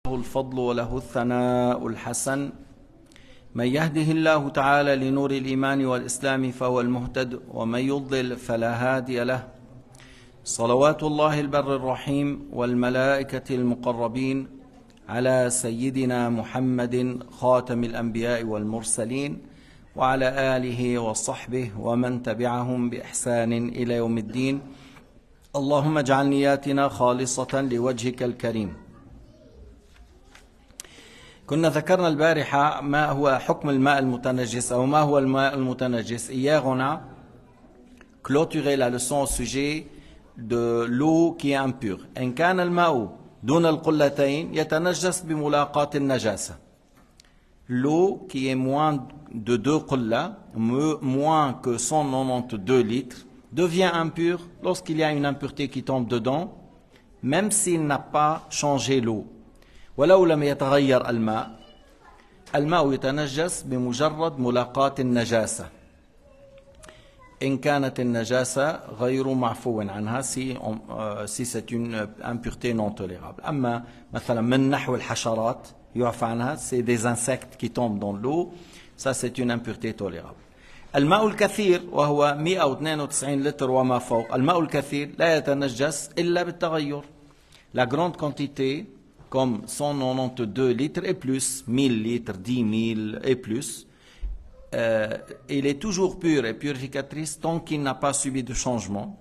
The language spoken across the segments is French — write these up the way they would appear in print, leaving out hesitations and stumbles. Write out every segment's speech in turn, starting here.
له الفضل وله الثناء الحسن من يهده الله تعالى لنور الإيمان والإسلام فهو المهتد ومن يضلل فلا هادي له. صلوات الله البر الرحيم والملائكة المقربين على سيدنا محمد خاتم الأنبياء والمرسلين وعلى آله وصحبه ومن تبعهم بإحسان إلى يوم الدين. اللهم اجعل نياتنا خالصة لوجهك الكريم. كنا ذكرنا البارحة ما هو حكم الماء المتنجس أو ما هو الماء المتنجس. Hier on a clôturé la leçon au sujet de l'eau qui est impure. إن كان الماء دون القلتين يتنجس بملاقاة النجاسة. L'eau qui est moins de 2 qullas, moins que 192 litres, devient impure lorsqu'il y a une impureté qui tombe dedans, même s'il n'a pas changé l'eau. ولو لم يتغير الماء يتنجس بمجرد ملاقاة النجاسة إن كانت النجاسة غير معفو عنها si c'est une impureté non tolérable. أما مثلا من نحو الحشرات يعفى عنها, c'est des insectes qui tombent dans l'eau, ça c'est une impureté tolérable. الماء الكثير وهو 192 لتر وما فوق, الماء الكثير لا يتنجس إلا بالتغير. La grande quantité comme 192 litres et plus, 1000 litres, 10 000 et plus, il est toujours pur et purificatrice tant qu'il n'a pas subi de changement.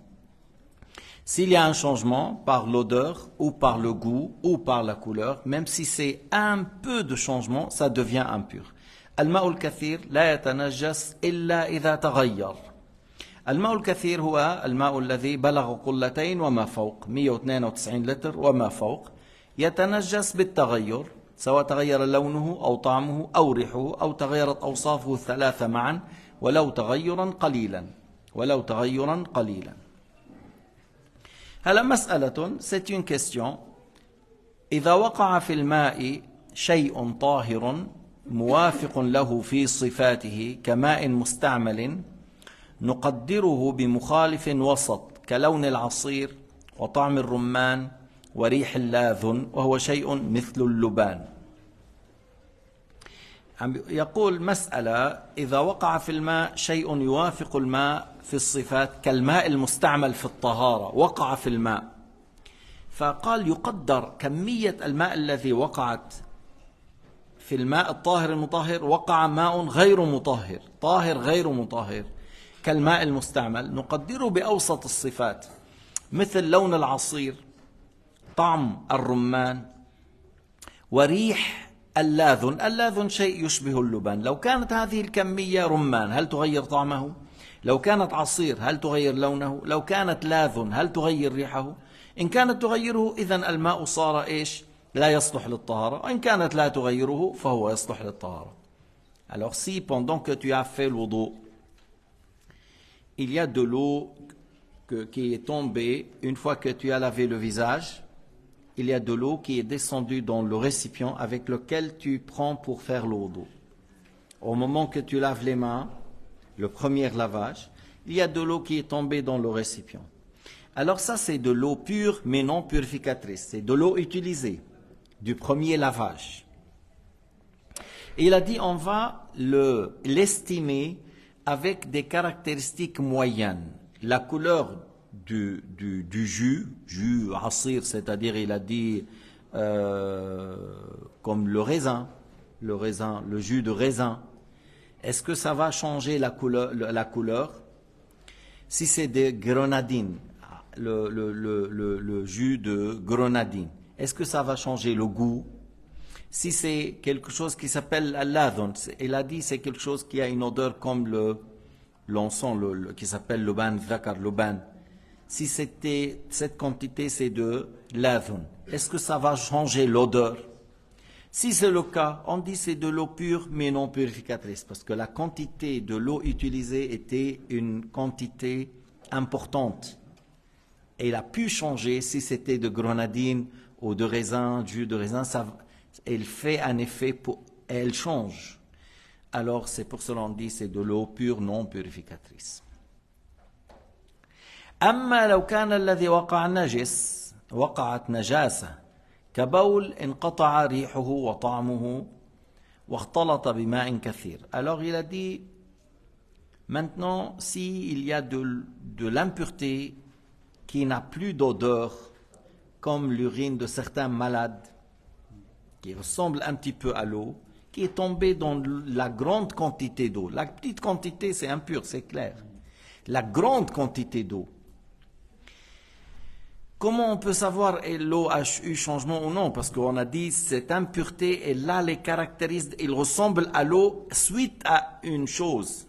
S'il y a un changement par l'odeur ou par le goût ou par la couleur, même si c'est un peu de changement, ça devient impur. الماء الكثير لا يتنجس إلا إذا تغير. الماء الكثير هو الماء الذي بلغ قلتين وما فوق, 192 لتر وما فوق, يتنجس بالتغير, سواء تغير لونه أو طعمه أو ريحه أو تغيرت أوصافه الثلاثة معا ولو تغيرا قليلا. هلا مسألة, c'est une question. إذا وقع في الماء شيء طاهر موافق له في صفاته كماء مستعمل نقدره بمخالف وسط كلون العصير وطعم الرمان وريح اللاذن وهو شيء مثل اللبان. يقول مسألة, إذا وقع في الماء شيء يوافق الماء في الصفات كالماء المستعمل في الطهارة وقع في الماء, فقال يقدر كمية الماء الذي وقعت في الماء الطاهر المطهر, وقع ماء غير مطهر طاهر غير مطهر كالماء المستعمل, نقدره بأوسط الصفات مثل لون العصير, طعم الرمان, وريح اللاذن. اللاذن شيء يشبه اللبان. لو كانت هذه الكمية رمان هل تغير طعمه؟ لو كانت عصير هل تغير لونه؟ لو كانت لاذن هل تغير ريحه؟ إن كانت تغيره إذن الماء صار إيش؟ لا يصلح للطهارة. وإن كانت لا تغيره فهو يصلح للطهارة. Alors si pendant que tu as fait le wudu, il y a de l'eau qui est tombée une fois que tu as lavé le visage, il y a de l'eau qui est descendue dans le récipient avec lequel tu prends pour faire le wudu. Au moment que tu laves les mains, le premier lavage, il y a de l'eau qui est tombée dans le récipient. Alors ça c'est de l'eau pure mais non purificatrice, c'est de l'eau utilisée du premier lavage. Et il a dit on va l'estimer avec des caractéristiques moyennes. La couleur du jus asir, c'est-à-dire il a dit comme le jus de raisin. Est-ce que ça va changer la couleur? Si c'est des grenadines, le jus de grenadine, est-ce que ça va changer le goût? Si c'est quelque chose qui s'appelle al-ladhun, il a dit c'est quelque chose qui a une odeur comme l'encens qui s'appelle luban, dhakar, luban. Si cette quantité c'est de ladhun, est-ce que ça va changer l'odeur? Si c'est le cas, on dit c'est de l'eau pure mais non purificatrice, parce que la quantité de l'eau utilisée était une quantité importante. Et il a pu changer si c'était de grenadine ou de raisin, jus de raisin, elle fait un effet, elle change. Alors c'est pour cela qu'on dit c'est de l'eau pure non purificatrice. أما لو كان الذي وقع نجس وقعت نجاسة كبول انقطع ريحه وطعمه واختلط بماء كثير. Alors il a dit, maintenant, s'il y a de l'impureté qui n'a plus d'odeur, comme l'urine de certains malades, qui ressemble un petit peu à l'eau, qui est tombée dans la grande quantité d'eau. La petite quantité, c'est impur, c'est clair. La grande quantité d'eau. Comment on peut savoir si l'eau a eu changement ou non? Parce qu'on a dit cette impureté, elle a les caractéristiques, il ressemble à l'eau suite à une chose.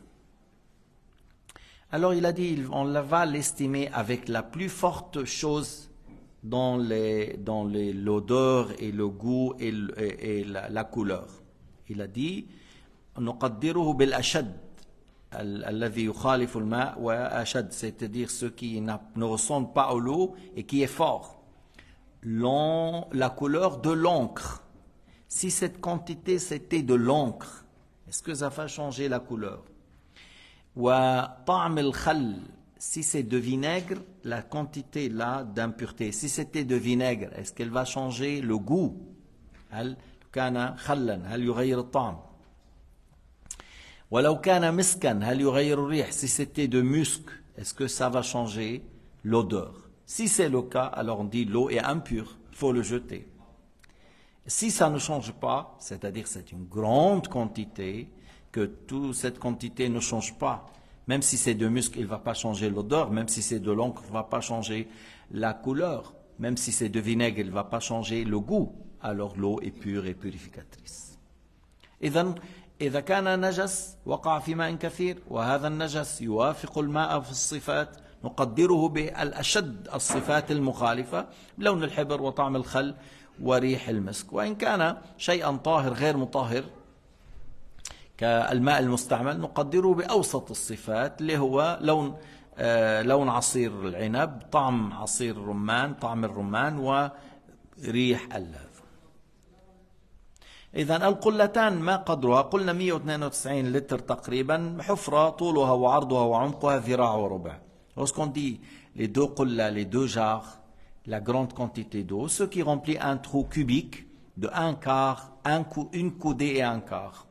Alors il a dit, on va l'estimer avec la plus forte chose dans l'odeur et le goût et la couleur. Il a dit, نقدره بالأشد الذي يخالف الماء وأشد, c'est-à-dire ce qui ne ressemble pas à l'eau et qui est fort. La couleur de l'encre. Si cette quantité c'était de l'encre, est-ce que ça va changer la couleur? وطعم الخل, si c'est de vinaigre, la quantité là d'impureté, si c'était de vinaigre, est-ce qu'elle va changer le goût? هل كان خلا هل يغير الطعم؟ ولو كان مسكا هل يغير الريح, si c'était de musc, est-ce que ça va changer l'odeur? Si c'est le cas, alors on dit l'eau est impure, il faut le jeter. Si ça ne change pas, c'est-à-dire c'est une grande quantité, que toute cette quantité ne change pas, même si c'est de musc, il ne va pas changer l'odeur, même si c'est de l'encre, il ne va pas changer la couleur, même si c'est de vinaigre, il ne va pas changer le goût, alors l'eau est pure et purificatrice. إذا كان نجس وقع في ماء كثير وهذا النجس يوافق الماء في الصفات نقدره بالأشد الصفات المخالفة بلون الحبر وطعم الخل وريح المسك. وإن كان شيئا طاهر غير مطهر كالماء المستعمل نقدره بأوسط الصفات اللي هو لون عصير العنب, طعم عصير الرمان, طعم الرمان, وريح اللذ. إذن القلتان ما قدرها؟ قلنا 192 لتر تقريبا, حفرة طولها وعرضها وعمقها ذراع وربع. Lorsqu'on dit les deux qullas, les deux jarres, la grande quantité d'eau, ce qui remplit un trou cubique de un quart, une coudée et un quart.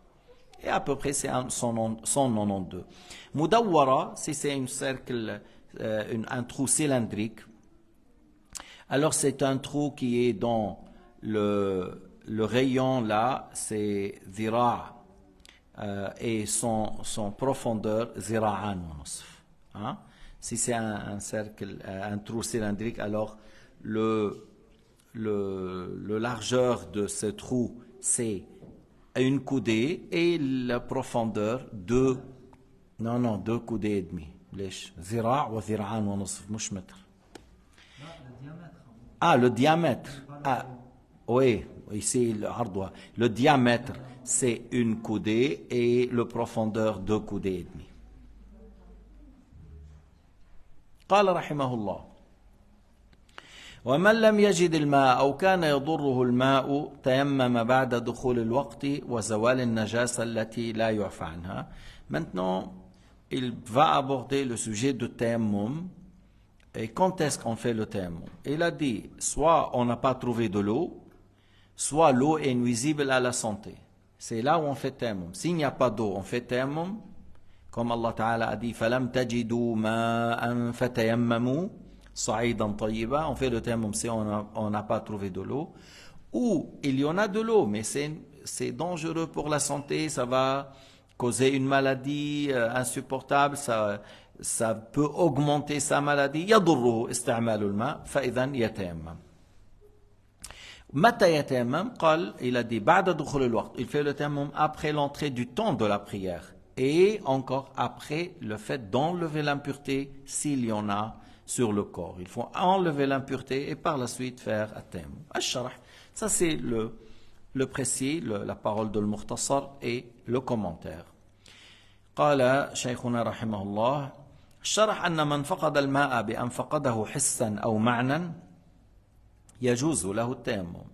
Et à peu près c'est 192. Mudawwara, si c'est un trou cylindrique, alors c'est un trou qui est dans le rayon là, c'est zira, et son profondeur zira'an wa nisf. Hein? Si c'est un cercle, un trou cylindrique, alors le largeur de ce trou c'est une coudée et la profondeur deux coudées et demie. ليش؟ ذراع وذراعان ونصف مش متر. Le diamètre. Oui, ici le diamètre c'est une coudée et le profondeur deux coudées et demie. قال رحمه الله ومن لم يجد الماء أو كان يضره الماء تيمم بعد دخول الوقت وزوال النجاسة التي لا يعفى عنها. Maintenant, il va aborder le sujet de tayammum. Et quand est-ce qu'on fait le tayammum? Il a dit, soit on n'a pas trouvé de l'eau, soit l'eau est nuisible à la santé. C'est là où on fait tayammum. S'il n'y a pas d'eau, on fait tayammum. Comme Allah Ta'ala a dit, فَلَمْ تَجِدُوا مَاءً فَتَيَمَّمُوا صَعِيدًا طَيِّبًا. On fait le tayammum si on n'a pas trouvé de l'eau. Ou il y en a de l'eau, mais c'est dangereux pour la santé, ça va causer une maladie insupportable, ça peut augmenter sa maladie. يضره استعمال الماء فإذا يتيمم. متى يتيمم؟ قال, il a dit بعد دخول الوقت. Il fait le tayammum après l'entrée du temps de la prière et encore après le fait d'enlever l'impureté s'il y en a sur le corps. Il faut enlever l'impureté et par la suite faire at-tayammum. Al-Sharh, ça c'est le précis, la parole de l'Mukhtasar et le commentaire. قال شيخنا رحمه الله الشرح أن من فقد الماء بأن فقده حسا أو معنى يجوز له التيمم.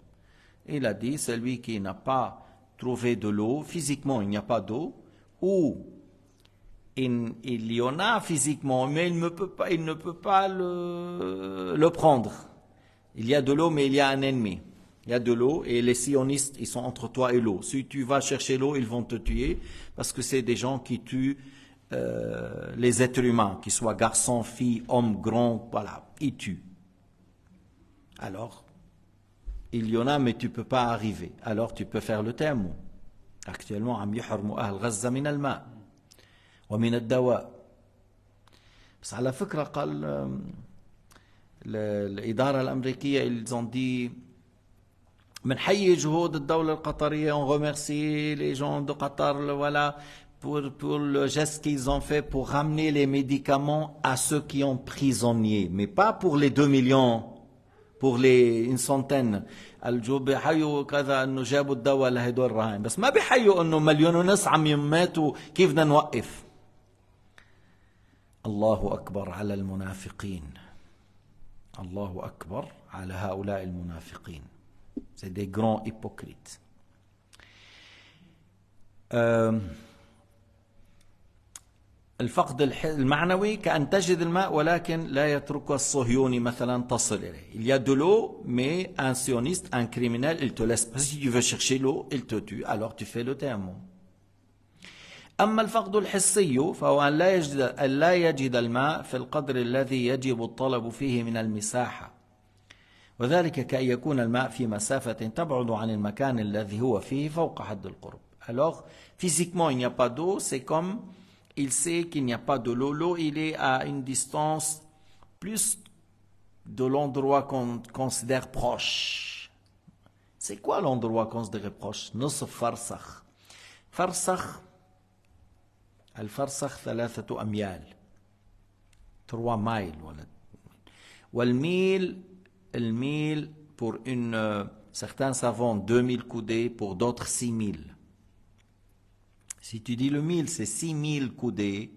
Il a dit celui qui n'a pas trouvé de l'eau, physiquement il n'y a pas d'eau, ou il y en a physiquement mais il ne peut pas le prendre. Il y a de l'eau mais il y a un ennemi. Il y a de l'eau et les sionistes, ils sont entre toi et l'eau. Si tu vas chercher l'eau, ils vont te tuer parce que c'est des gens qui tuent les êtres humains, qu'ils soient garçons, filles, hommes, grands, voilà, ils tuent. Alors, il y en a, mais tu ne peux pas arriver. Alors, tu peux faire le tayammum. Actuellement, عم يحرموا أهل غزة من الماء ومن الدواء. بس على فكرة قال الإدارة الأمريكية ils ont dit بنحيي جهود الدولة القطرية, on remercie les gens de Qatar, voilà, pour le geste qu'ils ont fait pour ramener les médicaments à ceux qui ont prisonniers, mais pas pour les 2 millions, pour les une centaine. الجو بيحيوا كذا انه جابوا الدواء لهدول الرهائن, بس ما بيحيوا انه مليون ونص عم يماتوا, كيف بدنا نوقف؟ الله أكبر على المنافقين. الله أكبر على هؤلاء المنافقين. C'est des grands hypocrites. الفقد المعنوي كأن تجد الماء ولكن لا يترك الصهيوني مثلا تصل إليه. Il y a de l'eau, mais un sioniste, un criminel, il te laisse. Si tu veux chercher l'eau, il te tue. Alors tu fais le tayammum. أما الفقد الحسي فهو أن لا يجد الماء في القدر الذي يجب الطلب فيه من المساحة, وذلك كأن يكون الماء في مسافة تبعد عن المكان الذي هو فيه فوق حد القرب. Alors, physiquement, il n'y a pas d'eau, c'est comme il sait qu'il n'y a pas de l'eau. L'eau, il est à une distance plus de l'endroit qu'on considère proche. C'est quoi l'endroit qu'on considère proche? نصف فرسخ. فرسخ الفرسخ 3 أميال 3 مايل والميل الميل pour certains savants 2000 coudées, pour d'autres 6000. Si tu dis le mille c'est 6000 coudées,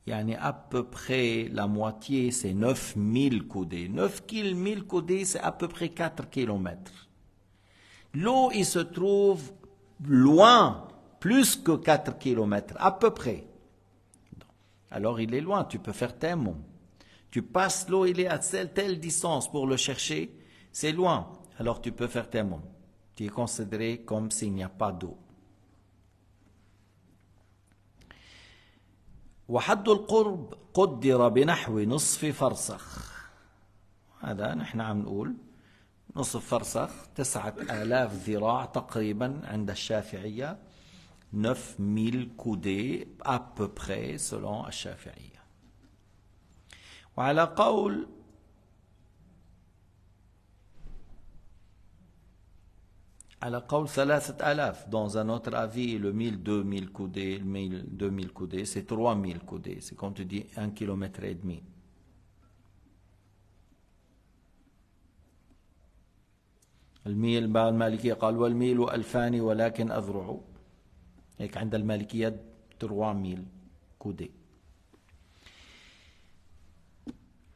يعني à peu près la moitié c'est 9000 coudées. 9000 coudées c'est à peu près 4 kilomètres. L'eau il se trouve loin, plus que 4 kilomètres, à peu près. Alors il est loin, tu peux faire tayammum. Tu passes l'eau, il est à telle distance pour le chercher, c'est loin. Alors tu peux faire tayammum. Tu es considéré comme s'il n'y a pas d'eau. وحد القرب قدر بنحو نصف فرسخ. هذا نحن عم نقول نصف فرسخ 9000 ذراع تقريبا عند الشافعية, 9000 coudées à peu près selon الشافعية. وعلى قول على قول 3000, dans un autre avis le 1000, 2000 coudées, le 1000, 2000 coudées, c'est 3000 coudées, c'est comme tu dis 1,5 km. الميل بعض المالكية قال والميل 2000 ولكن أذرع, هيك عند المالكية 3000 كودي.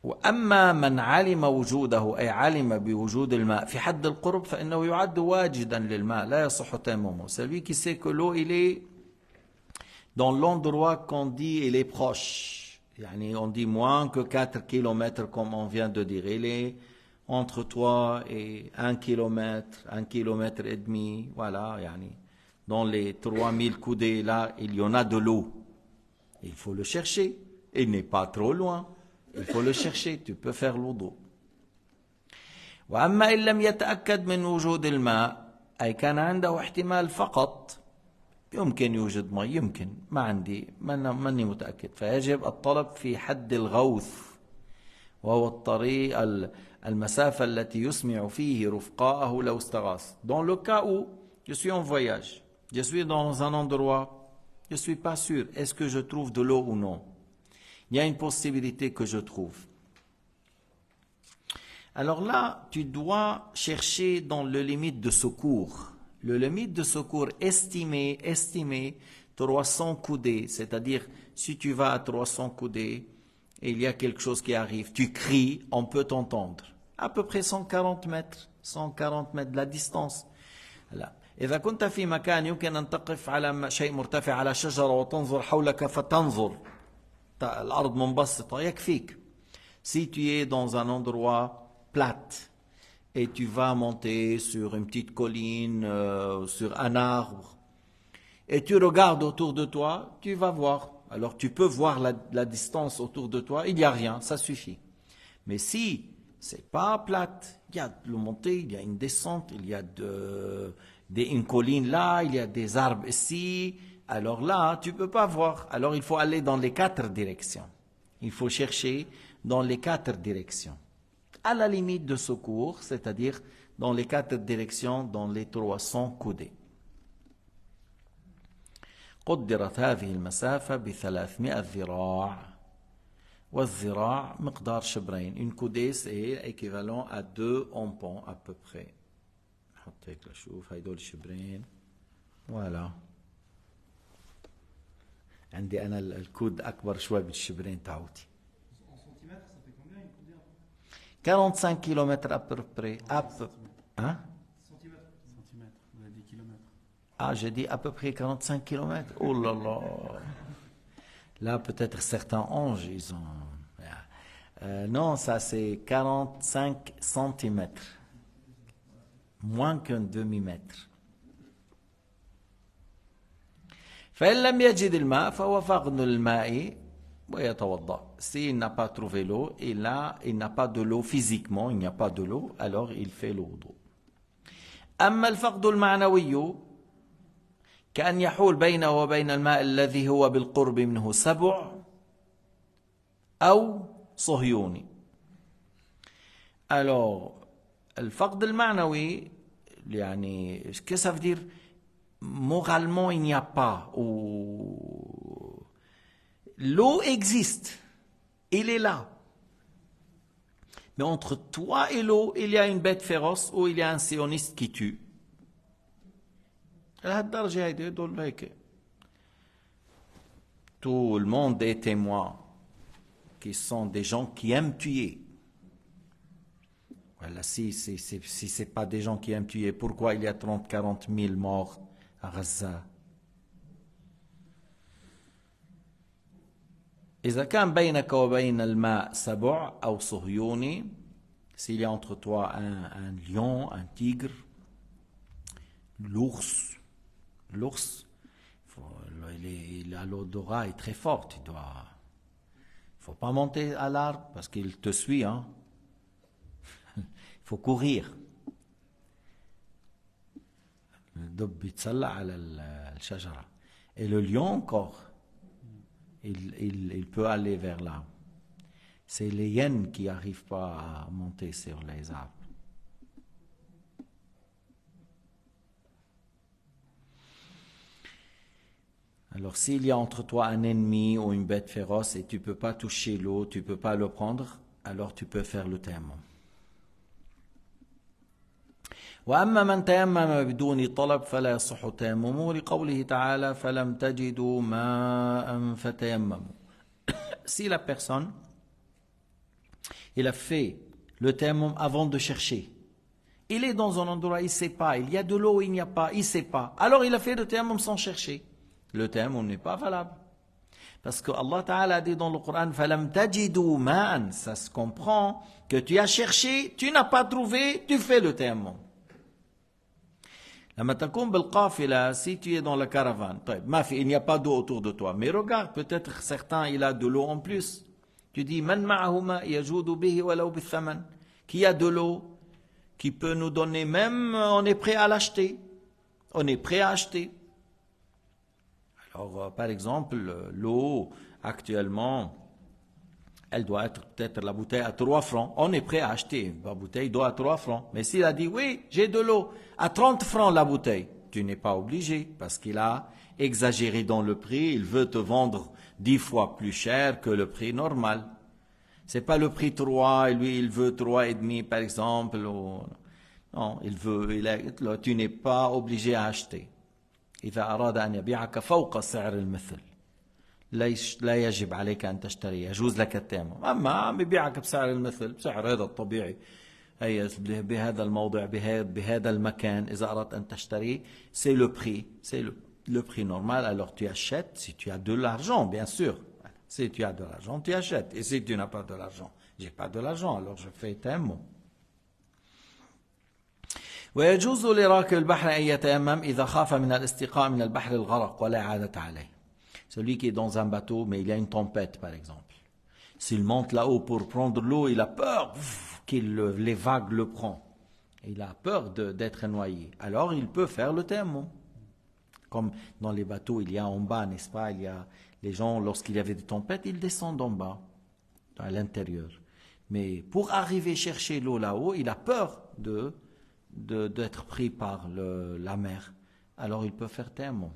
وأما من علم وجوده أي علم بوجود الماء في حد القرب فإنه يعد واجدا للماء لا يصح تيممه. Celui qui sait que l'eau il est dans l'endroit qu'on dit il est proche, يعني on dit moins que 4 km comme on vient de dire, il est entre toi et 1 km, 1 km et demi, voilà, يعني dans les 3000 coudées là, il y en a de l'eau. Il faut le chercher, il n'est pas trop loin. Il faut le chercher, tu peux faire l'wudu. وأما إن لم يتأكد من وجود الماء أي كان عنده احتمال فقط يمكن يوجد ماء, يمكن ما عندي ماني متأكد, فيجب الطلب في حد الغوث وهو الطريق المسافة التي يسمع فيه رفقاءه لو استغاث. Dans le cas où je suis en voyage, je suis dans un endroit, je ne suis pas sûr, est-ce que je trouve de l'eau ou non? Il y a une possibilité que je trouve. Alors là, tu dois chercher dans le limite de secours. Le limite de secours estimé 300 coudées. C'est-à-dire, si tu vas à 300 coudées et il y a quelque chose qui arrive, tu cries, on peut t'entendre. À peu près 140 mètres de la distance. Là. إذا كنت في مكان يمكن أن تقف على شيء مرتفع على شجرة وتنظر حولك فتنظر. الأرض منبسطة يكفيك. Si tu es dans un endroit plate et tu vas monter sur une petite colline, sur un arbre, et tu regardes autour de toi, tu vas voir. Alors tu peux voir la distance autour de toi, il n'y a rien, ça suffit. Mais si c'est pas plate, il y a de la montée, il y a une descente, il y a une colline là, il y a des arbres ici, alors là, tu ne peux pas voir. Alors il faut aller dans les 4 directions. Il faut chercher dans les 4 directions. À la limite de secours, c'est-à-dire dans les 4 directions, dans les 300 coudées. قدرت هذه المسافة ب300 ذراع والذراع مقدار شبرين. Une coudée c'est équivalent à 2 ampons à peu près. نحط هيك لشوف هيدول شبرين. voilà. عندي أنا الكود أكبر شوي بالشبرين تعوتي. En centimètres, ça fait combien une coudée? 45 km à peu près. Hein? Centimètres. Vous avez dit kilomètres. Ah, j'ai dit à peu près 45 km. Oh là là. Là, peut-être certains anges, ils ont... non, ça c'est 45 cm. Moins qu'un demi-mètre. فإن لم يجد الماء فهو فقد الماء ويتوضأ. S'il n'a pas trouvé l'eau, et là, il n'a pas de l'eau physiquement, il n'y a pas de l'eau, alors il fait l'eau. أما الفقد المعنوي كأن يحول بينه وبين الماء الذي هو بالقرب منه سبع أو صهيوني. Alors, الفقد المعنوي يعني qu'est-ce que ça veut dire? Moralement, il n'y a pas. L'eau existe. Il est là. Mais entre toi et l'eau, il y a une bête féroce ou il y a un sioniste qui tue. Tout le monde est témoin qui sont des gens qui aiment tuer. Voilà, si ce n'est pas des gens qui aiment tuer, pourquoi il y a 30-40 000 morts à Gaza? إذا كان بينك وبين الماء سبع أو صهيوني, s'il y a entre toi un lion, un tigre, l'ours, l'odorat est très fort, il faut pas monter à l'arbre parce qu'il te suit, hein. Il faut courir. الدب بيتسلق على الشجرة. Et le lion encore, il peut aller vers l'arbre. C'est les hyènes qui n'arrivent pas à monter sur les arbres. Alors s'il y a entre toi un ennemi ou une bête féroce et tu ne peux pas toucher l'eau, tu ne peux pas le prendre, alors tu peux faire le tayammum. وأما من تيمم بدون طلب فلا يصح تيممه لقوله تعالى فلم تجدوا ماء فتيمموا. Si la personne il a fait le tayammum avant de chercher, il est dans un endroit, il ne sait pas, il y a de l'eau, il n'y a pas, il ne sait pas, alors il a fait le tayammum sans chercher, le tayammum n'est pas valable. Parce que Allah Ta'ala a dit dans le Coran فَلَمْ تَجِدُوا مَاءً. Ça se comprend que tu as cherché, tu n'as pas trouvé, tu fais le tayammum. لما تكون بالقافلة, si tu es dans la caravane, il n'y a pas d'eau autour de toi, mais regarde, peut-être certains il a de l'eau en plus. Tu dis من معه ماء يجود به ولو بالثمن. Qui a de l'eau qui peut nous donner, même on est prêt à l'acheter. On est prêt à acheter. Alors par exemple, l'eau actuellement, elle doit être peut-être la bouteille à 3 francs. On est prêt à acheter la bouteille d'eau à 3 francs. Mais s'il a dit, oui, j'ai de l'eau à 30 francs la bouteille, tu n'es pas obligé parce qu'il a exagéré dans le prix. Il veut te vendre 10 fois plus cher que le prix normal. C'est pas le prix 3 et lui, il veut 3,5 par exemple. Non, tu n'es pas obligé à acheter. إذا أراد أن يبيعك فوق سعر المثل لا يجب عليك أن تشتري, يجوز لك التيمم. أما عم يبيعك بسعر المثل, بسعر هذا الطبيعي, بهذا الموضع, بهذا المكان, إذا أردت أن تشتري, c'est le prix, c'est le prix normal. Alors tu achètes si tu as de l'argent, bien sûr. Si tu as de l'argent, tu achètes. Et si tu n'as pas de l'argent, j'ai pas de l'argent, alors je fais tayammum. ويجوز لراكب البحر أن يتيمم إذا خاف من الاستيقاء من البحر الغرق ولا إعادة عليه. Celui qui est dans un bateau, mais il y a une tempête par exemple. S'il monte là-haut pour prendre l'eau, il a peur que les vagues le prennent. Il a peur d'être noyé. Alors il peut faire le tayammum. Comme dans les bateaux, il y a en bas, n'est-ce pas, il y a les gens, lorsqu'il y avait des tempêtes, ils descendent en bas, à l'intérieur. Mais pour arriver chercher l'eau là-haut, il a peur d'être pris par la mer. Alors il peut faire tayammum.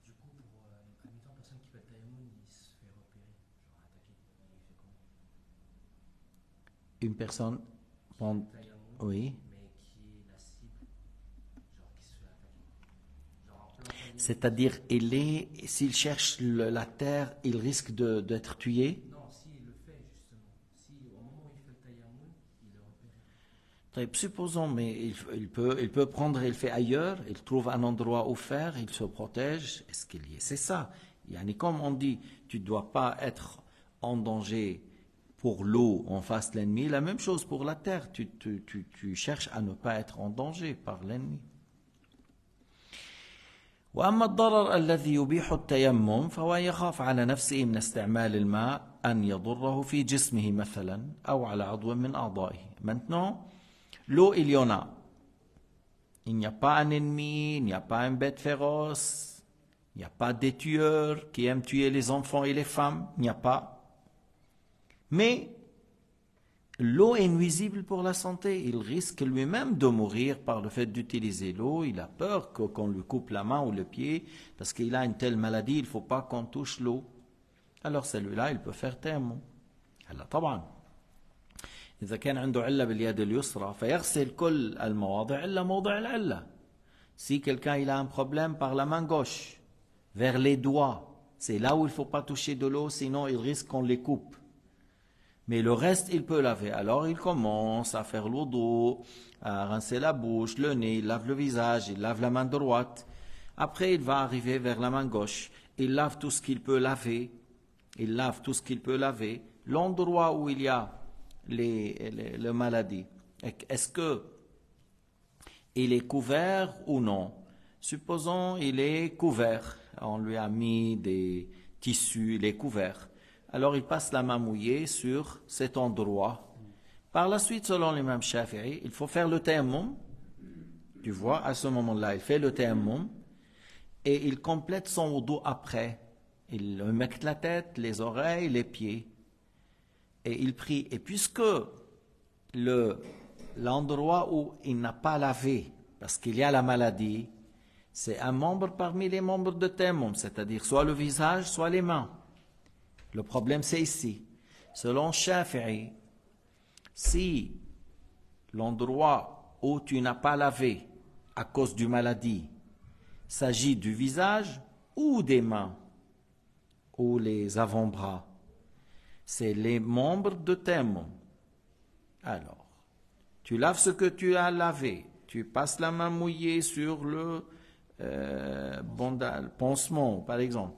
Du coup, pour une personne qui fait le tayammum, il se fait repérer, genre attaquer, il fait comment? Une personne, Tayammum, oui. mais qui est la cible, genre qui se fait attaquer. Genre en plein tayammum. C'est-à-dire, s'il cherche la terre, il risque d'être tué. Non, s'il le fait justement, si au moment où il fait le tayammum, il est repéré. Supposons, mais il peut prendre, il fait ailleurs, il trouve un endroit où faire, il se protège. Est-ce qu'il y est? C'est ça. Comme on dit, tu ne dois pas être en danger pour l'eau en face de l'ennemi. La même chose pour la terre. Tu cherches à ne pas être en danger par l'ennemi. وأما الضرر الذي يبيح التيمم فهو يخاف على نفسه من استعمال الماء أن يضره في جسمه مثلا أو على عضو من أعضائه. Maintenant, l'eau, il y en a. Il n'y a pas un ennemi, il n'y a pas une bête féroce, il n'y a pas des tueurs qui aiment tuer les enfants et les femmes, il n'y a pas. Mais l'eau est nuisible pour la santé. Il risque lui-même de mourir par le fait d'utiliser l'eau. Il a peur qu'on lui coupe la main ou le pied parce qu'il a une telle maladie, il ne faut pas qu'on touche l'eau. Alors celui-là, il peut faire tayammum. هلا طبعا إذا كان عنده علة باليد اليسرى فيغسل كل المواضع إلا موضع العلة. Si quelqu'un il a un problème par la main gauche, vers les doigts, c'est là où il ne faut pas toucher de l'eau, sinon il risque qu'on les coupe. Mais le reste, il peut laver. Alors il commence à faire l'wudu, à rincer la bouche, le nez, il lave le visage, il lave la main droite. Après, il va arriver vers la main gauche. Il lave tout ce qu'il peut laver. Il lave tout ce qu'il peut laver. L'endroit où il y a les maladies, est-ce que il est couvert ou non? Supposons il est couvert. On lui a mis des tissus, il est couvert. Alors il passe la main mouillée sur cet endroit. Par la suite, selon l'imam Shafi'i, il faut faire le tayammum. Tu vois, à ce moment-là, il fait le tayammum et il complète son wudu après. Il met la tête, les oreilles, les pieds et il prie. Et puisque l'endroit où il n'a pas lavé, parce qu'il y a la maladie, c'est un membre parmi les membres de tayammum, c'est-à-dire soit le visage, soit les mains. Le problème, c'est ici. Selon Shafi'i, si l'endroit où tu n'as pas lavé à cause d'une maladie s'agit du visage ou des mains ou les avant-bras, c'est les membres de tayammum. Alors, tu laves ce que tu as lavé, tu passes la main mouillée sur le pansement, par exemple.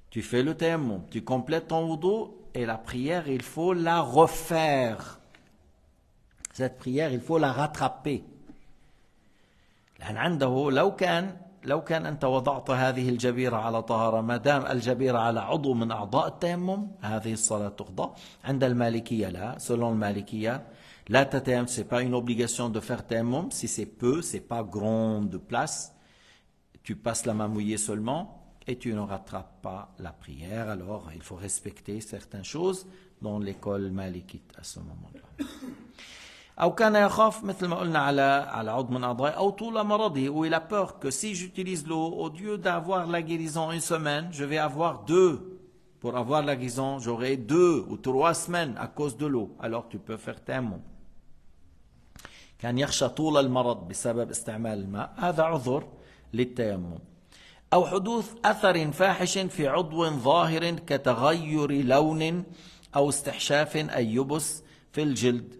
Tu fais le tayammum, tu complètes ton wudu et la prière, il faut la refaire. Cette prière, il faut la rattraper. لأن عنده لو كان أنت وضعت هذه الجبيرة على طهارة ما دام الجبيرة على عضو من أعضاء التيمم هذه الصلاة تقضى. عند المالكية لا, selon المالكية لا تتيمم, c'est pas une obligation de faire tayammum si c'est peu, c'est pas grande place. Tu passes la main mouillée seulement. Et tu ne rattrapes pas la prière, alors il faut respecter certaines choses dans l'école malikite à ce moment-là. أو كان يخاف مثل ما قلنا على عضو من أعضائه أو طول مرضه, où il a peur que si j'utilise l'eau, au lieu d'avoir la guérison une semaine, je vais avoir deux. Pour avoir la guérison, j'aurai 2 ou 3 semaines à cause de l'eau. Alors tu peux faire tayammum. كان يخشى طول المرض بسبب استعمال الماء, هذا عذر للتيمم. أو حدوث أثر فاحش في عضو ظاهر كتغير لون أو استحشاف أي يبس في الجلد.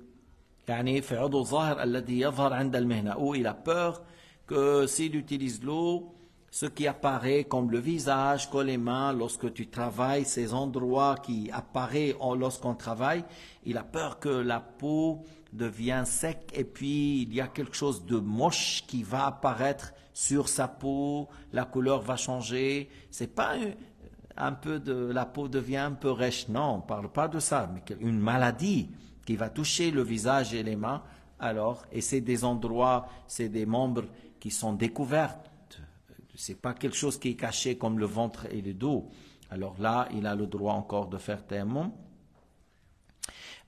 يعني في عضو ظاهر الذي يظهر عند المهنة. Où il a peur que s'il utilise l'eau, ce qui apparaît comme le visage, comme les mains, lorsque tu travailles, ces endroits qui apparaissent lorsqu'on travaille, il a peur que la peau devient sec et puis il y a quelque chose de moche qui va apparaître sur sa peau, la couleur va changer. C'est pas un peu de la peau devient un peu rêche. Non, on ne parle pas de ça, mais une maladie qui va toucher le visage et les mains. Alors, et c'est des endroits, c'est des membres qui sont découverts. C'est pas quelque chose qui est caché comme le ventre et le dos. Alors là, il a le droit encore de faire tayammum.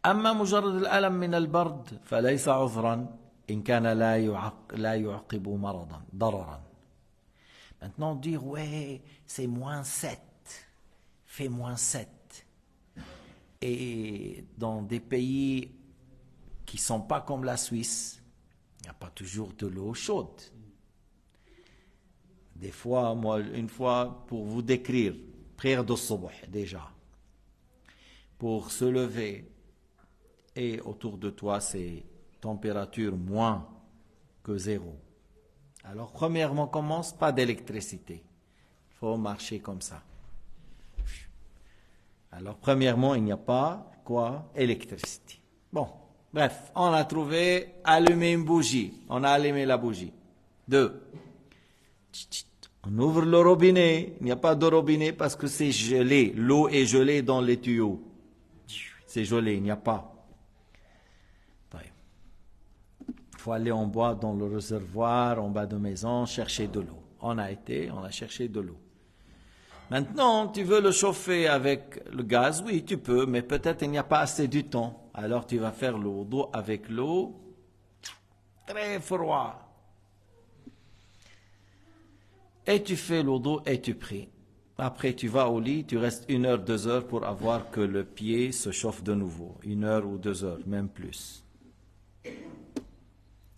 أما مجرد الألم من البرد فليس عذرا إن كان لا يعقب مرضا ضررا. Maintenant dire ouais, c'est -7, fait -7. Et dans des pays qui sont pas comme la Suisse, il n'y a pas toujours de l'eau chaude. Des fois, moi, une fois, pour vous décrire, prière de Subh déjà, pour se lever, et autour de toi, c'est température moins que 0. Alors, premièrement, commence, pas d'électricité. Il faut marcher comme ça. Alors, premièrement, il n'y a pas, quoi, électricité. Bon, bref, on a trouvé, allumer une bougie. On a allumé la bougie. 2. On ouvre le robinet. Il n'y a pas de robinet parce que c'est gelé. L'eau est gelée dans les tuyaux. C'est gelé, il n'y a pas. Il faut aller en bas dans le réservoir, en bas de maison, chercher de l'eau. On a cherché de l'eau. Maintenant, tu veux le chauffer avec le gaz? Oui, tu peux, mais peut-être il n'y a pas assez du temps. Alors tu vas faire le wudu avec l'eau très froid. Et tu fais le wudu et tu pries. Après, tu vas au lit, tu restes 1 heure, 2 heures pour avoir que le pied se chauffe de nouveau. 1 heure ou 2 heures, même plus.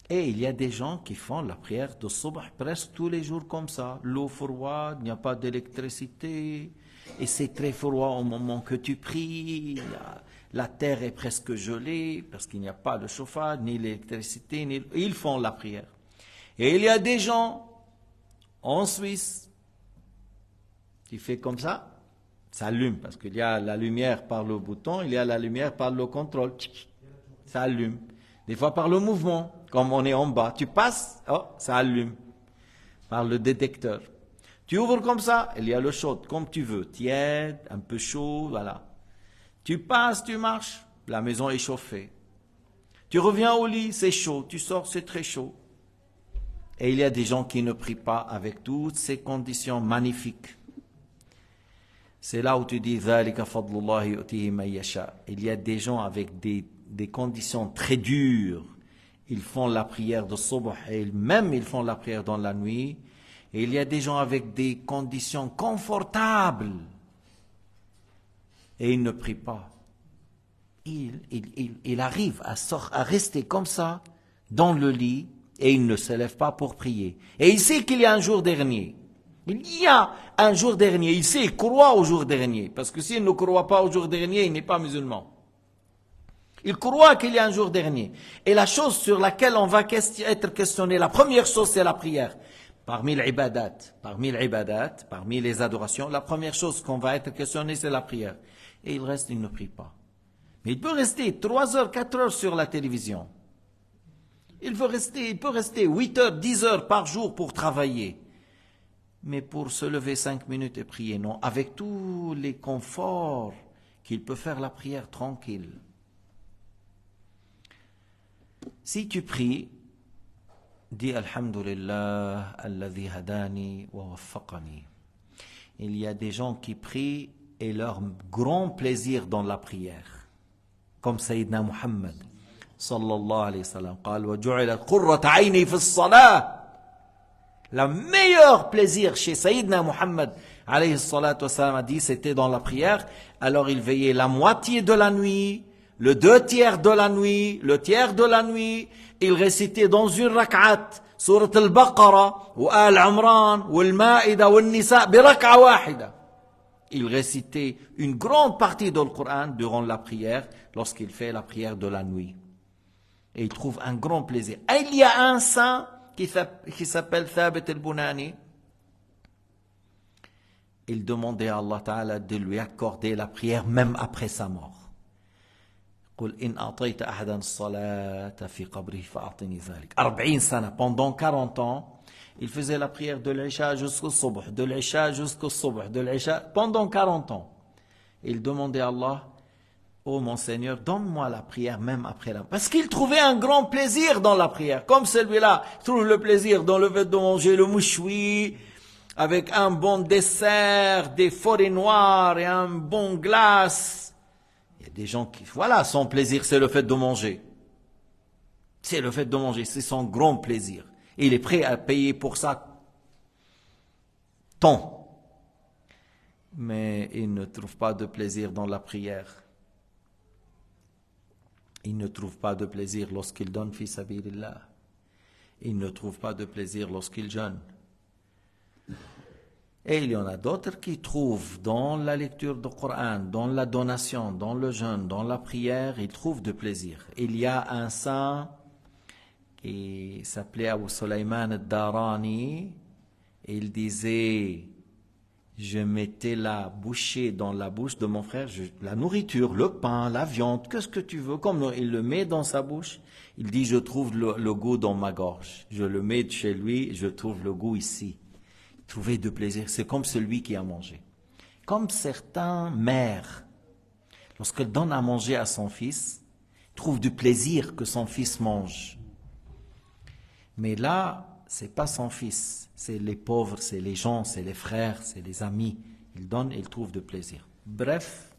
Et il y a des gens qui font la prière de Subh presque tous les jours comme ça. L'eau froide, il n'y a pas d'électricité. Et c'est très froid au moment que tu pries. La terre est presque gelée parce qu'il n'y a pas de chauffage, ni l'électricité. Ils font la prière. Et il y a des gens en Suisse qui font comme ça. Ça allume parce qu'il y a la lumière par le bouton, il y a la lumière par le contrôle. Ça allume. Des fois par le mouvement, comme on est en bas. Tu passes, oh, ça allume. Par le détecteur. Tu ouvres comme ça, il y a le chaud, comme tu veux. Tiède, un peu chaud, voilà. Tu passes, tu marches, la maison est chauffée. Tu reviens au lit, c'est chaud. Tu sors, c'est très chaud. Et il y a des gens qui ne prient pas avec toutes ces conditions magnifiques. C'est là où tu dis, ذَلِكَ فَضْلُ اللَّهِ يُؤْتِيهِ مَن يَشَاءُ. Il y a des gens avec des conditions très dures. Ils font la prière de Subh et même ils font la prière dans la nuit. Et il y a des gens avec des conditions confortables. Et ils ne prient pas. Il arrive à rester comme ça dans le lit et il ne se lève pas pour prier. Et il sait qu'il y a un jour dernier. Il y a un jour dernier. Il sait, il croit au jour dernier. Parce que s'il ne croit pas au jour dernier, il n'est pas musulman. Il croit qu'il y a un jour dernier. Et la chose sur laquelle on va être questionné, la première chose, c'est la prière. Parmi les adorations, la première chose qu'on va être questionné, c'est la prière. Et il reste, il ne prie pas. Mais il peut rester 3 heures, 4 heures sur la télévision. Il peut rester 8 heures, 10 heures par jour pour travailler. Mais pour se lever 5 minutes et prier, non. Avec tous les conforts qu'il peut faire la prière tranquille. Si tu pries, dis Alhamdulillah, alladhi hadani wa waffaqani. Il y a des gens qui prient et leur grand plaisir dans la prière. Comme Sayyidina Muhammad, sallallahu alayhi wa sallam, قال وجعلت قرة عيني في الصلاة. Le meilleur plaisir chez Sayyidina Muhammad, alayhi salatu wa sallam, a dit, c'était dans la prière. Alors il veillait la moitié de la nuit, le 2/3 de la nuit, le tiers de la nuit. Il récitait dans une rak'at, Surat al-Baqarah, ou Al-Imran, ou Al-Ma'ida, ou Al-Nisa, bi rak'a wahida. Il récitait une grande partie du Coran durant la prière, lorsqu'il fait la prière de la nuit. Et il trouve un grand plaisir. Et il y a un saint qui s'appelle Thabit al-Bunani. Il demandait à Allah Ta'ala de lui accorder la prière même après sa mort. قل إن أعطيت أحدا الصلاة في قبره فأعطني ذلك 40 سنة. Pendant 40 ans, il faisait la prière de l'Isha jusqu'au Subh, de l'Isha jusqu'au Subh, de l'Isha pendant 40 ans. Il demandait à Allah, oh mon Seigneur, donne-moi la prière même après la... Parce qu'il trouvait un grand plaisir dans la prière. Comme celui-là trouve le plaisir dans le fait de manger le mouchoui, avec un bon dessert, des forêts noires et un bon glace. Il y a des gens qui... Voilà, son plaisir, c'est le fait de manger. C'est le fait de manger, c'est son grand plaisir. Et il est prêt à payer pour ça tant. Mais il ne trouve pas de plaisir dans la prière. Il ne trouve pas de plaisir lorsqu'il donne fi sabilillah. Il ne trouve pas de plaisir lorsqu'il jeûne. Et il y en a d'autres qui trouvent dans la lecture du Coran, dans la donation, dans le jeûne, dans la prière, ils trouvent de plaisir. Il y a un saint qui s'appelait Abu Sulayman al-Darani. Il disait, je mettais la bouchée dans la bouche de mon frère, la nourriture, le pain, la viande, qu'est-ce que tu veux, comme il le met dans sa bouche, il dit, je trouve le goût dans ma gorge. Je le mets chez lui, je trouve le goût ici. Trouver de plaisir, c'est comme celui qui a mangé. Comme certains mères, lorsqu'elles donnent à manger à son fils, trouvent du plaisir que son fils mange. Mais là, c'est pas son fils, c'est les pauvres, c'est les gens, c'est les frères, c'est les amis. Ils donnent et ils trouvent de plaisir. Bref,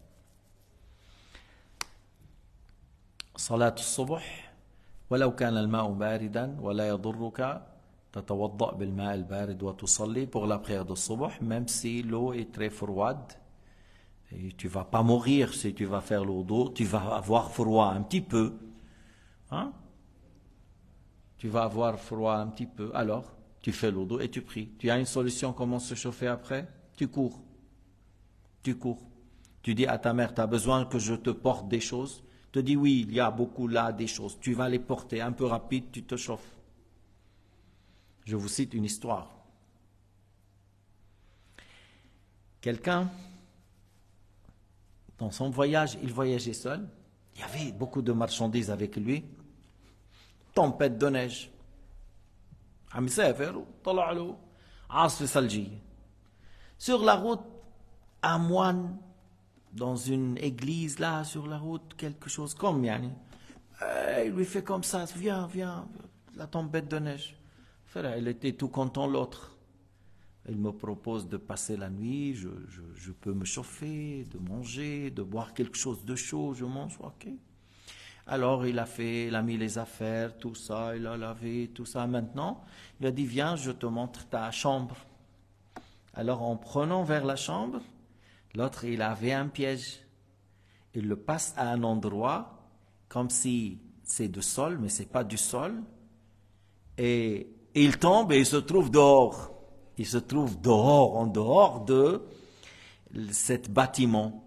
صلاة الصبح ولو كان الماء باردا ولا يضرك تتوضأ بالماء البارد وتصلي pour la prière de Subh, même si l'eau est très froide. Et tu vas pas mourir si tu vas faire l'eau, tu vas avoir froid un petit peu. Hein? Tu vas avoir froid un petit peu. Alors, tu fais l'eau et tu pries. Tu as une solution comment se chauffer après? Tu cours. Tu cours. Tu dis à ta mère, tu as besoin que je te porte des choses? Tu dis oui, il y a beaucoup là des choses. Tu vas les porter un peu rapide, tu te chauffes. Je vous cite une histoire. Quelqu'un, dans son voyage, il voyageait seul. Il y avait beaucoup de marchandises avec lui. Tempête de neige. Sur la route, un moine, dans une église là, sur la route, quelque chose comme yani. Il lui fait comme ça, viens, la tempête de neige. Il était tout content l'autre. Il me propose de passer la nuit, je peux me chauffer, de manger, de boire quelque chose de chaud, je mange, ok. Alors il a mis les affaires, tout ça, il a lavé, tout ça. Maintenant, il a dit, viens, je te montre ta chambre. Alors en prenant vers la chambre, l'autre, il avait un piège. Il le passe à un endroit, comme si c'est du sol, mais c'est pas du sol. Et il tombe et il se trouve dehors. Il se trouve dehors, en dehors de cet bâtiment.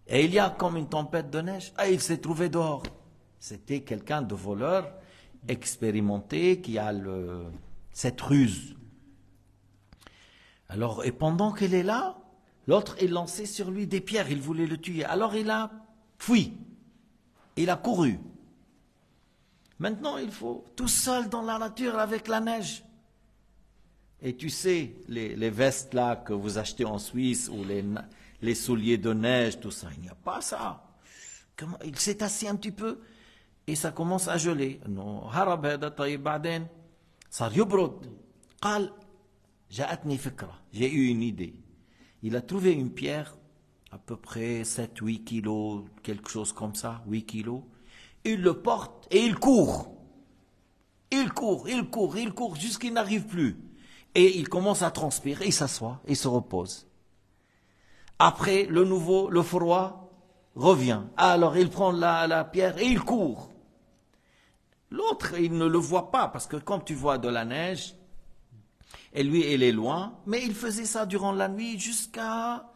Et il y a comme une tempête de neige. Ah, il s'est trouvé dehors. C'était quelqu'un de voleur, expérimenté, qui a cette ruse. Alors, et pendant qu'il est là, l'autre est lancé sur lui des pierres. Il voulait le tuer. Alors il a fui. Il a couru. Maintenant, il faut tout seul dans la nature avec la neige. Et tu sais, les vestes là que vous achetez en Suisse ou les souliers de neige, tout ça, il n'y a pas ça. Il s'est assis un petit peu et ça commence à geler. Non, harab hada tayyib ba'den sar yubrud. قال جاءتني فكرة. J'ai eu une idée. Il a trouvé une pierre à peu près 7-8 kilos, quelque chose comme ça, 8 kilos. Il le porte et il court. Il court jusqu'il n'arrive plus. Et il commence à transpirer, il s'assoit, il se repose. Après, le froid revient. Alors il prend la pierre et il court. L'autre, il ne le voit pas, parce que comme tu vois de la neige, et lui, il est loin, mais il faisait ça durant la nuit jusqu'à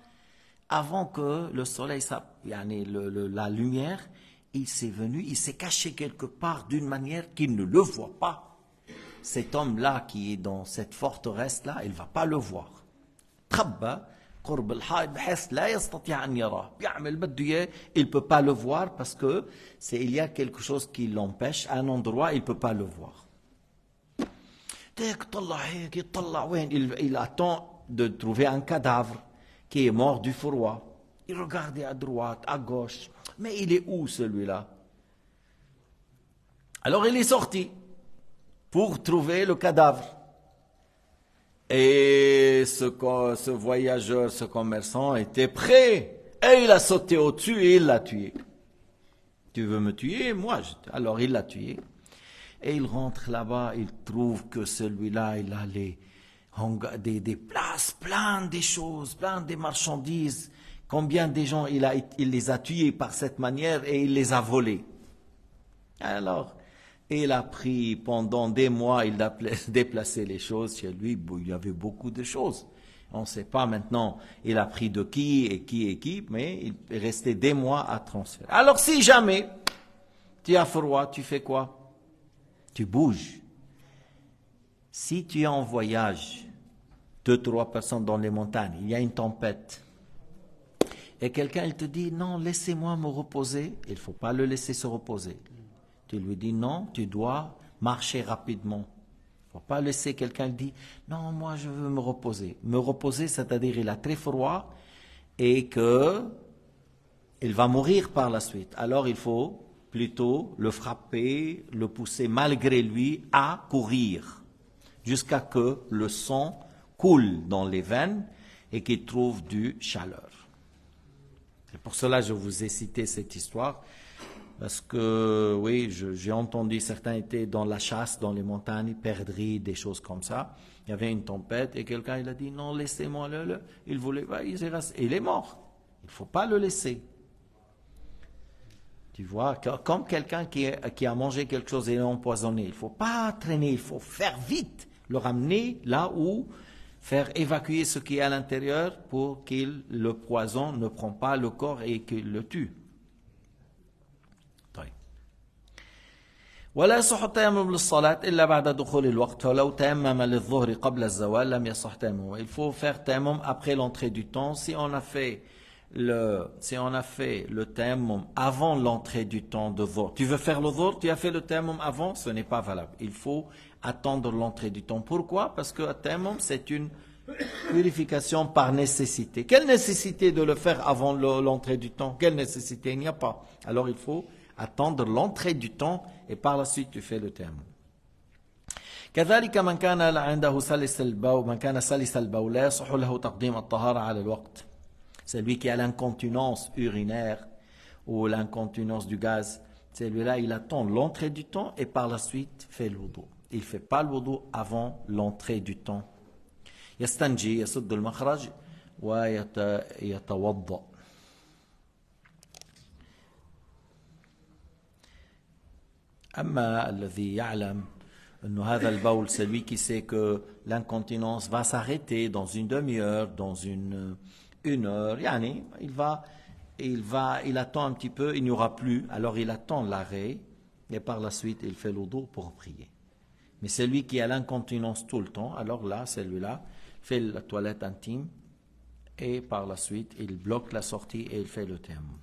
avant que le soleil, la lumière, il s'est caché quelque part d'une manière qu'il ne le voit pas. Cet homme-là qui est dans cette forteresse-là, il ne va pas le voir. Trabba, قرب الحائط بحيث لا يستطيع أن يراه. بيعمل بده إياه, il ne peut pas le voir parce que il y a quelque chose qui l'empêche. À un endroit, il ne peut pas le voir. Il attend de trouver un cadavre qui est mort du froid. Il regardait à droite, à gauche. Mais il est où celui-là? Alors il est sorti pour trouver le cadavre. Et ce voyageur, ce commerçant était prêt. Et il a sauté au-dessus et il l'a tué. Tu veux me tuer? Moi, alors il l'a tué. Et il rentre là-bas, il trouve que celui-là, il a des places, plein des choses, plein des marchandises. Combien de gens il les a tués par cette manière et il les a volés. Alors, il a pris pendant des mois, il a déplacé les choses chez lui. Il y avait beaucoup de choses. On ne sait pas maintenant, il a pris de qui et qui, mais il est resté des mois à transférer. Alors si jamais tu as froid, tu fais quoi? Tu bouges. Si tu es en voyage, 2-3 personnes dans les montagnes, il y a une tempête, et quelqu'un il te dit, non, laissez-moi me reposer, il ne faut pas le laisser se reposer. Tu lui dis, non, tu dois marcher rapidement. Il ne faut pas laisser quelqu'un dire, non, moi je veux me reposer. Me reposer, c'est-à-dire il a très froid et qu'il va mourir par la suite. Alors il faut plutôt le frapper, le pousser malgré lui à courir jusqu'à que le sang coule dans les veines et qu'il trouve du chaleur. Et pour cela, je vous ai cité cette histoire parce que, oui, j'ai entendu certains étaient dans la chasse, dans les montagnes, perdrix, des choses comme ça. Il y avait une tempête et quelqu'un il a dit non, laissez-moi le. Il voulait, il est mort. Il ne faut pas le laisser. Tu vois, comme quelqu'un qui a mangé quelque chose et est empoisonné, il ne faut pas traîner, il faut faire vite, le ramener là où, faire évacuer ce qui est à l'intérieur pour que le poison ne prend pas le corps et qu'il le tue. ولا يصح التيمم للصلاة إلا بعد دخول الوقت فلو تيمم للظهر قبل الزوال لم يصح تيمم. Il faut faire tayammum après l'entrée du temps. Si on a fait le tayammum avant l'entrée du temps de Dhuhr, tu veux faire le Dhuhr, tu as fait le tayammum avant, ce n'est pas valable. Il faut attendre l'entrée du temps. Pourquoi? Parce que le tayammum c'est une purification par nécessité. Quelle nécessité de le faire avant l'entrée du temps? Quelle nécessité? Il n'y a pas. Alors il faut attendre l'entrée du temps et par la suite tu fais le tayammum. كذلك من كان عنده سلس البول من كان سلس البول لا يصح له تقديم الطهارة على الوقت. Celui qui a l'incontinence urinaire ou l'incontinence du gaz, celui-là il attend l'entrée du temps et par la suite fait le wudu. Il ne fait pas le wudu avant l'entrée du temps. يستنجي يسد المخرج ويتوضأ. أما الذي يعلم أن هذا البول, celui qui sait que l'incontinence va s'arrêter dans une demi-heure, dans une heure, yani, il attend un petit peu, il n'y aura plus, alors il attend l'arrêt et par la suite il fait le wudu pour prier. Mais celui qui a l'incontinence tout le temps, alors là, celui-là fait la toilette intime et par la suite il bloque la sortie et il fait le tayammum.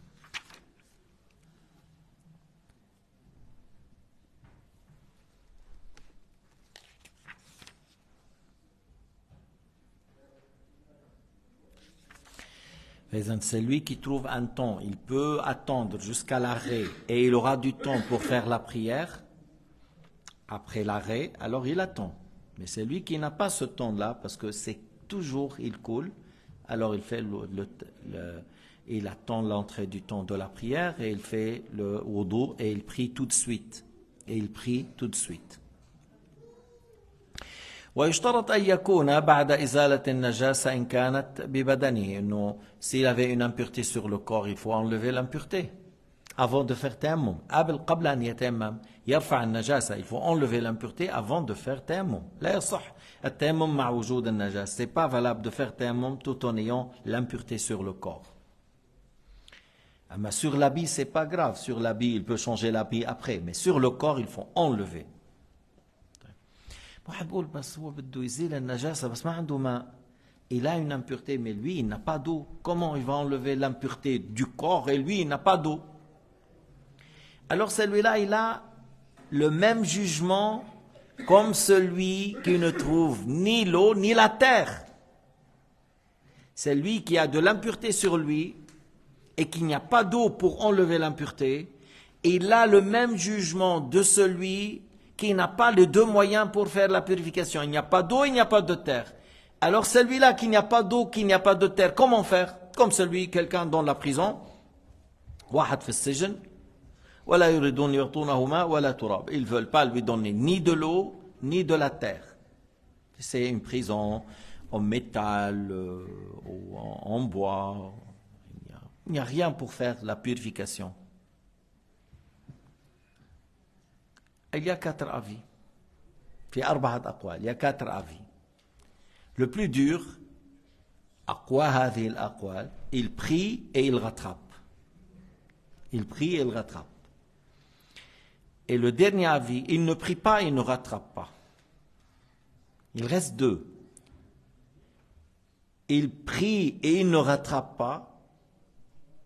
C'est lui qui trouve un temps, il peut attendre jusqu'à l'arrêt et il aura du temps pour faire la prière après l'arrêt, alors il attend. Mais c'est lui qui n'a pas ce temps-là parce que c'est toujours, il coule, alors il fait il attend l'entrée du temps de la prière et il fait le wudu et il prie tout de suite. ويشترط أن يكون بعد إزالة النجاسة إن كانت ببدنه. إنه s'il avait une impureté sur le corps, il faut enlever l'impureté avant de faire tayammum. قبل أن يتيمم يرفع النجاسة. Il faut enlever l'impureté avant de faire tayammum. لا يصح التيمم مع وجود النجاسة. C'est pas valable de faire tayammum tout en ayant l'impureté sur le corps. Mais sur l'habit, c'est pas grave. Sur l'habit, il peut changer l'habit après. Mais sur le corps, il faut enlever. واحد بقول بس هو بده يزيل النجاسة بس ما عنده ماء. Il a une impureté, mais lui, il n'a pas d'eau. Comment il va enlever l'impureté du corps et lui, il n'a pas d'eau? Alors celui-là, il a le même jugement comme celui qui ne trouve ni l'eau ni la terre. C'est lui qui a de l'impureté sur lui et qu'il n'y a pas d'eau pour enlever l'impureté. Il a le même jugement de celui qui n'a pas les deux moyens pour faire la purification. Il n'y a pas d'eau, il n'y a pas de terre. Alors celui-là qui n'y a pas d'eau, qui n'y a pas de terre, comment faire? Comme quelqu'un dans la prison. واحد في السجن ولا يريدون يعطونه ماء ولا تراب. Ils ne veulent pas lui donner ni de l'eau, ni de la terre. C'est une prison en métal, ou en bois. Il n'y a rien pour faire la purification. Il y a 4 avis. في 4 أقوال. Il y a 4 avis. Le plus dur, أقوى هذه الأقوال, il prie et il rattrape. Il prie et il rattrape. Et le dernier avis, il ne prie pas et il ne rattrape pas. Il reste 2. Il prie et il ne rattrape pas.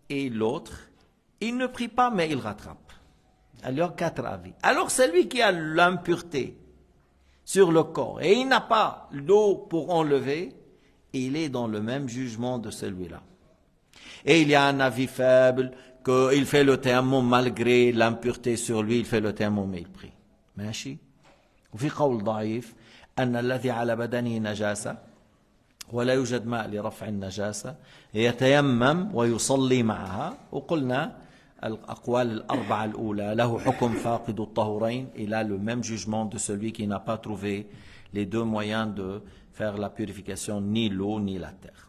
Et l'autre, il ne prie pas mais il rattrape. Alors 4 avis. Alors celui qui a l'impureté sur le corps et il n'a pas l'eau pour enlever, il est dans le même jugement de celui-là. Et il y a un avis faible qu'il fait le tayammum malgré l'impureté sur lui, il fait le tayammum et il prie. ماشي. وفي قول ضعيف أن الذي على بدنه نجاسة ولا يوجد ماء لرفع النجاسة يتيمم ويصلي معها. وقلنا الأقوال ال4 الأولى له حكم فاقد الطهورين. Il a le même jugement de celui qui n'a pas trouvé les 2 moyens de faire la purification, ni l'eau ni la terre.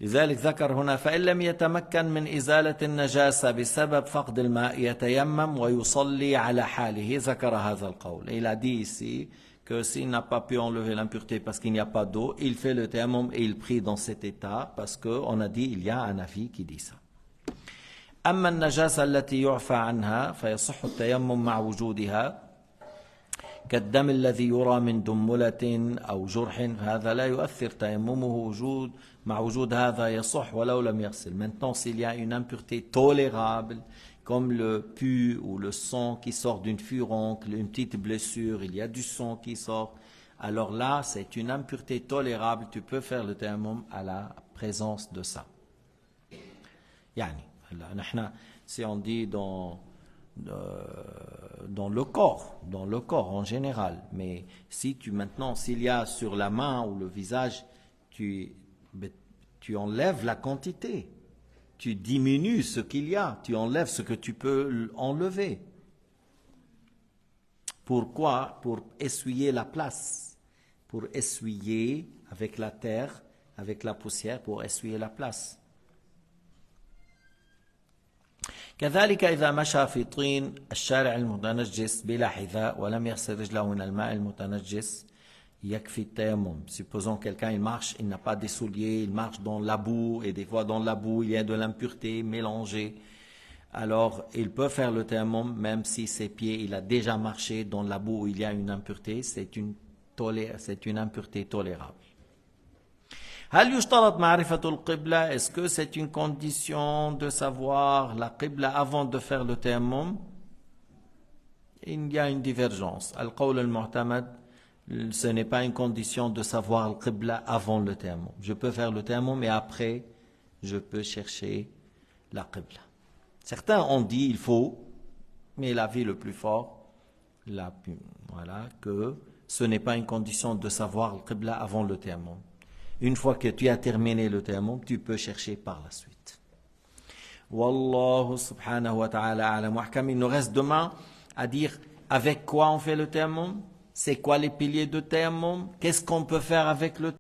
لذلك ذكر هنا فإن لم يتمكن من إزالة النجاسة بسبب فقد الماء يتيمم ويصلي على حاله. ذكر هذا القول. Il a dit ici que s'il n'a pas pu enlever l'impureté parce qu'il n'y a pas d'eau, il fait le tayammum et il prie dans cet état parce qu'on a dit il y a un avis qui dit ça. أما النجاسة التي يعفى عنها فيصح التيمم مع وجودها كالدم الذي يرى من دملة أو جرح هذا لا يؤثر تيممه مع وجود هذا يصح ولو لم يغسل. Maintenant, s'il y a une impureté tolérable comme le pus ou le sang qui sort d'une furoncle, une petite blessure, il y a du sang qui sort, alors là, c'est une impureté tolérable, tu peux faire le tayammum à la présence de ça. يعني نحن si on dit dans le corps en général, mais si s'il y a sur la main ou le visage, tu enlèves la quantité, tu diminues ce qu'il y a, tu enlèves ce que tu peux enlever. Pourquoi? Pour essuyer la place, pour essuyer avec la terre, avec la poussière, pour essuyer la place. كذلك إذا مشى في طين الشارع المتنجس بلا حذاء ولم يغسل رجله من الماء المتنجس يكفي التيمم. Supposons quelqu'un il marche, il n'a pas des souliers, il marche dans la boue et des fois dans la boue il y a de l'impureté mélangée. Alors il peut faire le tayammum même si ses pieds il a déjà marché dans la boue où il y a une impureté, c'est une impureté tolérable. هل يشترط معرفة القبلة? Est-ce que c'est une condition de savoir la qibla avant de faire le tayammum? Il y a une divergence. Al-qawl al-mu'tamad, ce n'est pas une condition de savoir le qibla avant le tayammum. Je peux faire le tayammum et après, je peux chercher la qibla. Certains ont dit il faut, mais l'avis le plus fort, que ce n'est pas une condition de savoir le qibla avant le tayammum. Une fois que tu as terminé le tayammum, tu peux chercher par la suite. Wallahu subhanahu wa ta'ala a'lam wa ahkam. Il nous reste demain à dire avec quoi on fait le tayammum, c'est quoi les piliers de tayammum, qu'est-ce qu'on peut faire avec le tayammum.